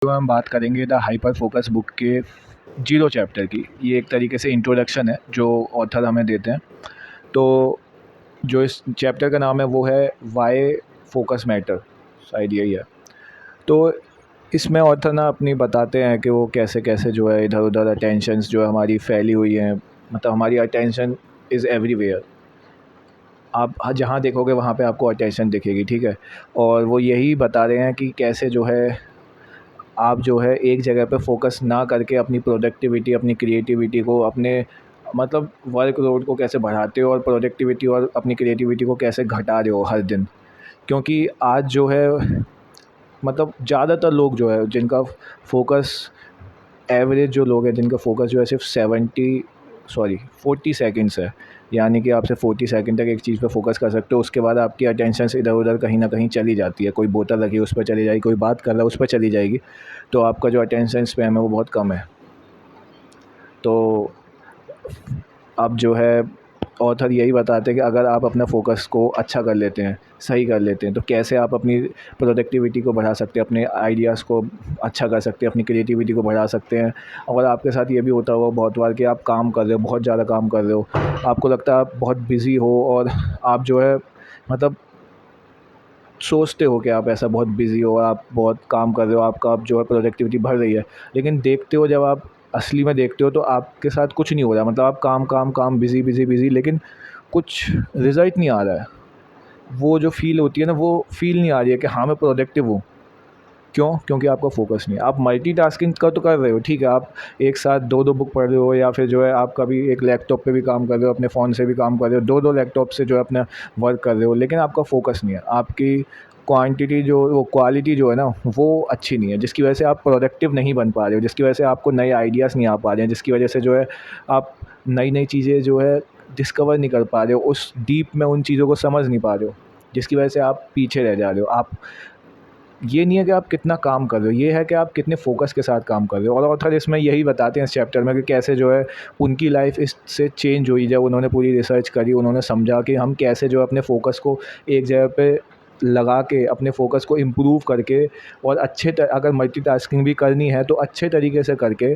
तो हम बात करेंगे द हाइपर फोकस बुक के जीरो चैप्टर की। ये एक तरीके से इंट्रोडक्शन है जो ऑथर हमें देते हैं। तो जो इस चैप्टर का नाम है वो है वाई फोकस मैटर, शायद यही है। तो इसमें ऑथर ना अपनी बताते हैं कि वो कैसे कैसे जो है इधर उधर अटेंशंस जो है हमारी फैली हुई हैं। मतलब हमारी अटेंशन इज़ एवरीवेयर। आप जहाँ देखोगे वहाँ पे आपको अटेंशन दिखेगी, ठीक है। और वो यही बता रहे हैं कि कैसे जो है आप जो है एक जगह पे फोकस ना करके अपनी प्रोडक्टिविटी, अपनी क्रिएटिविटी को, अपने मतलब वर्कलोड को कैसे बढ़ाते हो और प्रोडक्टिविटी और अपनी क्रिएटिविटी को कैसे घटा रहे हो हर दिन। क्योंकि आज जो है मतलब ज़्यादातर लोग जो है जिनका फोकस, एवरेज जो लोग हैं जिनका फोकस जो है सिर्फ 40 सेकंड्स है। यानी कि आप सिर्फ 40 सेकंड तक एक चीज़ पे फोकस कर सकते हो, उसके बाद आपकी अटेंशन इधर उधर कहीं ना कहीं चली जाती है। कोई बोतल रखी है उस पर चली जाएगी, कोई बात कर रहा है उस पर चली जाएगी। तो आपका जो अटेंशन स्पैम है वो बहुत कम है। तो अब जो है ऑथर यही बताते हैं कि अगर आप अपना फ़ोकस को अच्छा कर लेते हैं, सही कर लेते हैं, तो कैसे आप अपनी प्रोडक्टिविटी को बढ़ा सकते हैं, अपने आइडियाज़ को अच्छा कर सकते हैं, अपनी क्रिएटिविटी को बढ़ा सकते हैं। और आपके साथ ये भी होता होगा बहुत बार कि आप काम कर रहे हो, बहुत ज़्यादा काम कर रहे हो, आपको लगता है आप बहुत बिज़ी हो और आप जो है मतलब सोचते हो कि आप ऐसा बहुत बिज़ी हो, आप बहुत काम कर रहे हो, आपका आप जो है प्रोडक्टिविटी बढ़ रही है। लेकिन देखते हो जब आप असली में देखते हो तो आपके साथ कुछ नहीं हो रहा। मतलब आप काम काम काम, बिज़ी बिज़ी बिज़ी, लेकिन कुछ रिज़ल्ट नहीं आ रहा है। वो जो फ़ील होती है ना, वो फ़ील नहीं आ रही है कि हाँ मैं प्रोडक्टिव हूँ। क्यों? क्योंकि आपका फ़ोकस नहीं है। आप मल्टीटास्किंग का तो कर रहे हो, ठीक है, आप एक साथ 2-2 बुक पढ़ रहे हो, या फिर जो है आप कभी एक लैपटॉप पे भी काम कर रहे हो, अपने फ़ोन से भी काम कर रहे हो, 2-2 लैपटॉप से जो है अपना वर्क कर रहे हो, लेकिन आपका फ़ोकस नहीं है। आपकी क्वांटिटी जो वो क्वालिटी जो है ना, वो अच्छी नहीं है, जिसकी वजह से आप प्रोडक्टिव नहीं बन पा रहे हो, जिसकी वजह से आपको नए आइडियाज़ नहीं आ पा रहे हैं, जिसकी वजह से जो है आप नई-नई चीज़ें जो है डिस्कवर नहीं कर पा रहे हो, उस डीप में उन चीज़ों को समझ नहीं पा रहे हो, जिसकी वजह से आप पीछे रह जा रहे हो। आप ये नहीं है कि आप कितना काम कर रहे हो, ये है कि आप कितने फ़ोकस के साथ काम कर रहे हो। और ऑथर इसमें यही बताते हैं इस चैप्टर में कि कैसे जो है उनकी लाइफ इससे चेंज हुई जब उन्होंने पूरी रिसर्च करी। उन्होंने समझा कि हम कैसे जो है अपने फ़ोकस को एक जगह पे लगा के, अपने फ़ोकस को इम्प्रूव करके, और अगर मल्टीटास्किंग भी करनी है तो अच्छे तरीके से करके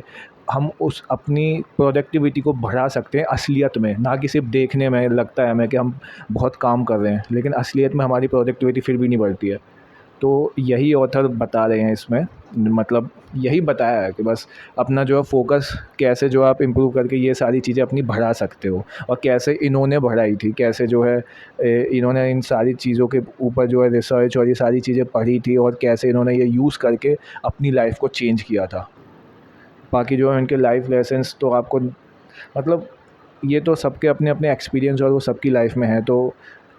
हम उस अपनी प्रोडक्टिविटी को बढ़ा सकते हैं असलियत में। ना कि सिर्फ देखने में लगता है हमें कि हम बहुत काम कर रहे हैं, लेकिन असलियत में हमारी प्रोडक्टिविटी फिर भी नहीं बढ़ती है। तो यही ऑथर बता रहे हैं इसमें। मतलब यही बताया है कि बस अपना जो है फ़ोकस कैसे जो आप इम्प्रूव करके ये सारी चीज़ें अपनी बढ़ा सकते हो, और कैसे इन्होंने बढ़ाई थी, कैसे जो है इन्होंने इन सारी चीज़ों के ऊपर जो है रिसर्च और ये सारी चीज़ें पढ़ी थी, और कैसे इन्होंने ये यूज़ करके अपनी लाइफ को चेंज किया था। बाकी जो है इनके लाइफ लेसन्स तो आपको मतलब ये तो सबके अपने अपने एक्सपीरियंस और वो सबकी लाइफ में है। तो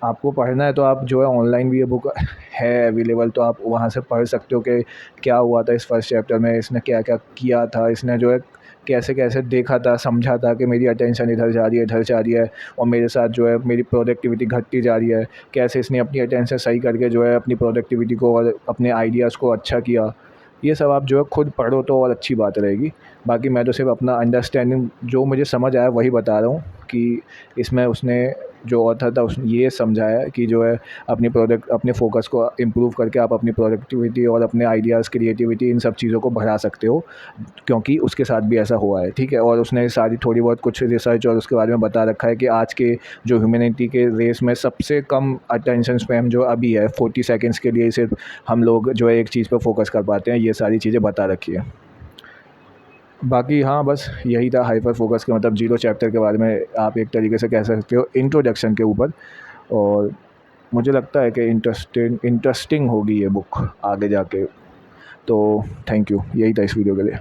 आपको पढ़ना है तो आप जो है ऑनलाइन भी ये बुक है अवेलेबल, तो आप वहाँ से पढ़ सकते हो कि क्या हुआ था इस फर्स्ट चैप्टर में, इसने क्या क्या किया था, इसने जो है कैसे कैसे देखा था, समझा था कि मेरी अटेंशन इधर जा रही है, इधर जा रही है, और मेरे साथ जो है मेरी प्रोडक्टिविटी घटती जा रही है। कैसे इसने अपनी अटेंशन सही करके जो है अपनी प्रोडक्टिविटी को और अपने आइडियाज़ को अच्छा किया। ये सब आप जो है खुद पढ़ो तो और अच्छी बात रहेगी। बाकी मैं तो सिर्फ अपना अंडरस्टैंडिंग जो मुझे समझ आया वही बता रहा हूँ कि इसमें उसने जो ऑथर था उसने ये समझाया कि जो है अपने फ़ोकस को इम्प्रूव करके आप अपनी प्रोडक्टिविटी और अपने आइडियाज़, क्रिएटिविटी, इन सब चीज़ों को बढ़ा सकते हो। क्योंकि उसके साथ भी ऐसा हुआ है, ठीक है। और उसने सारी थोड़ी बहुत कुछ रिसर्च और उसके बारे में बता रखा है कि आज के जो ह्यूमैनिटी के रेस में सबसे कम अटेंशन स्पैम जो अभी है 40 सेकंड्स के लिए सिर्फ हम लोग जो है एक चीज़ पर फोकस कर पाते हैं। ये सारी चीज़ें बता रखी है। बाकी हाँ, बस यही था हाइपर फोकस के मतलब जीरो चैप्टर के बारे में आप एक तरीके से कह सकते हो इंट्रोडक्शन के ऊपर। और मुझे लगता है कि इंटरेस्टिंग इंटरेस्टिंग होगी ये बुक आगे जाके। तो थैंक यू, यही था इस वीडियो के लिए।